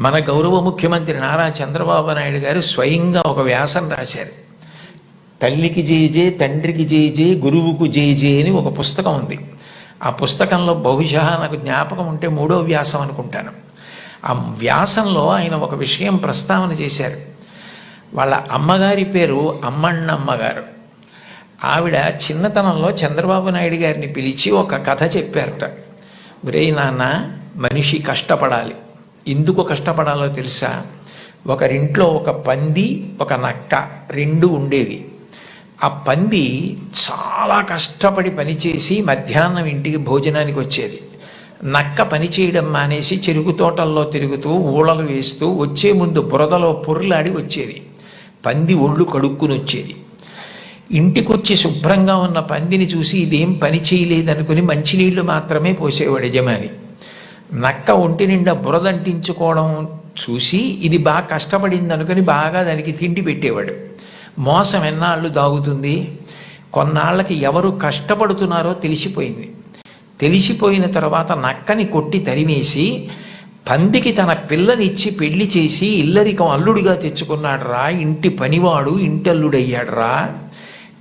మన గౌరవ ముఖ్యమంత్రి నారా చంద్రబాబు నాయుడు గారు స్వయంగా ఒక వ్యాసం రాశారు. తల్లికి జేజే, తండ్రికి జేజే, గురువుకు జేజే అని ఒక పుస్తకం ఉంది. ఆ పుస్తకంలో బహుశా నాకు జ్ఞాపకం ఉంటే 3వ వ్యాసం అనుకుంటాను. ఆ వ్యాసంలో ఆయన ఒక విషయం ప్రస్తావన చేశారు. వాళ్ళ అమ్మగారి పేరు అమ్మಣ್ಣమ్మ గారు. ఆవిడ చిన్నతనంలో చంద్రబాబు నాయుడు గారిని పిలిచి ఒక కథ చెప్పారట. ఒరేయ్ నాన్న, మనిషి కష్టపడాలి. ఎందుకు కష్టపడాలో తెలుసా? ఒకరింట్లో ఒక పంది, ఒక నక్క 2 ఉండేవి. ఆ పంది చాలా కష్టపడి పనిచేసి మధ్యాహ్నం ఇంటికి భోజనానికి వచ్చేది. నక్క పని చేయడం మానేసి చెరుకు తోటల్లో తిరుగుతూ ఊళలు వేస్తూ వచ్చే ముందు బురదలో పొర్లాడి వచ్చేది. పంది ఒళ్ళు కడుక్కుని వచ్చేది. ఇంటికొచ్చి శుభ్రంగా ఉన్న పందిని చూసి ఇదేం పని చేయలేదనుకుని మంచినీళ్లు మాత్రమే పోసేవాడు యజమాని. నక్క ఒంటి నిండా బురదంటించుకోవడం చూసి ఇది బాగా కష్టపడింది అనుకుని బాగా దానికి తిండి పెట్టేవాడు. మోసం ఎన్నాళ్ళు దాగుతుంది? కొన్నాళ్ళకి ఎవరు కష్టపడుతున్నారో తెలిసిపోయింది. తెలిసిపోయిన తర్వాత నక్కని కొట్టి తరిమేసి పందికి తన పిల్లనిచ్చి పెళ్లి చేసి ఇల్లరికం అల్లుడిగా తెచ్చుకున్నాడు రా. ఇంటి పనివాడు ఇంటల్లుడయ్యాడు రా.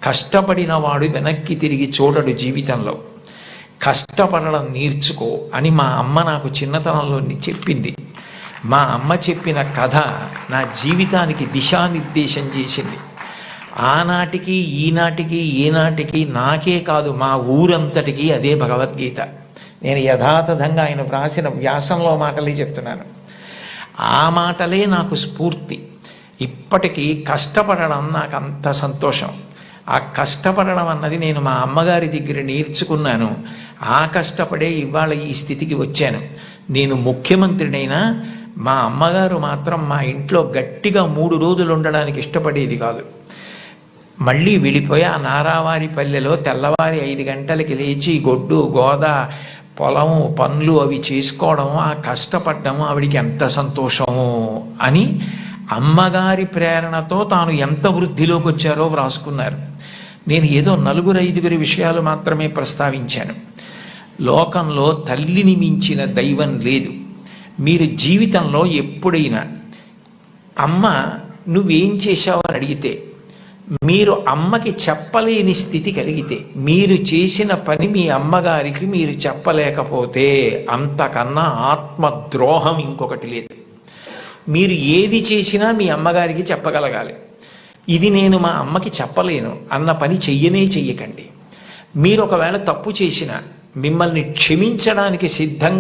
కష్టపడిన వాడు వెనక్కి తిరిగి చూడడు జీవితంలో. కష్టపడడం నేర్చుకో అని మా అమ్మ నాకు చిన్నతనంలో చెప్పింది. మా అమ్మ చెప్పిన కథ నా జీవితానికి దిశానిర్దేశం చేసింది. ఆనాటికి ఈనాటికి ఏనాటికి నాకే కాదు మా ఊరంతటికి అదే భగవద్గీత. నేను యథాతథంగా ఆయన వ్రాసిన వ్యాసంలో మాటలే చెప్తున్నాను. ఆ మాటలే నాకు స్ఫూర్తి. ఇప్పటికీ కష్టపడడం నాకు అంత సంతోషం. ఆ కష్టపడడం అన్నది నేను మా అమ్మగారి దగ్గర నేర్చుకున్నాను. ఆ కష్టపడే ఇవాళ ఈ స్థితికి వచ్చాను. నేను ముఖ్యమంత్రినైనా మా అమ్మగారు మాత్రం మా ఇంట్లో గట్టిగా 3 రోజులు ఉండడానికి ఇష్టపడేది కాదు. మళ్ళీ వెళ్ళిపోయి ఆ నారావారి పల్లెలో తెల్లవారి 5 గంటలకి లేచి గొడ్డు గోద పొలము పనులు అవి చేసుకోవడం, ఆ కష్టపడ్డము ఆవిడికి ఎంత సంతోషము అని అమ్మగారి ప్రేరణతో తాను ఎంత వృద్ధిలోకి వచ్చారో వ్రాసుకున్నారు. నేను ఏదో 4-5 విషయాలు మాత్రమే ప్రస్తావించాను. లోకంలో తల్లిని మించిన దైవం లేదు. మీరు జీవితంలో ఎప్పుడైనా అమ్మ నువ్వేం చేశావు అని అడిగితే, మీరు అమ్మకి చెప్పలేని స్థితి కలిగితే, మీరు చేసిన పని మీ అమ్మగారికి మీరు చెప్పలేకపోతే అంతకన్నా ఆత్మద్రోహం ఇంకొకటి లేదు. మీరు ఏది చేసినా మీ అమ్మగారికి చెప్పగలగాలి. ఇది నేను మా అమ్మకి చెప్పలేను అన్న పని చెయ్యకండి. మీరు ఒకవేళ తప్పు చేసినా మిమ్మల్ని క్షమించడానికి సిద్ధంగా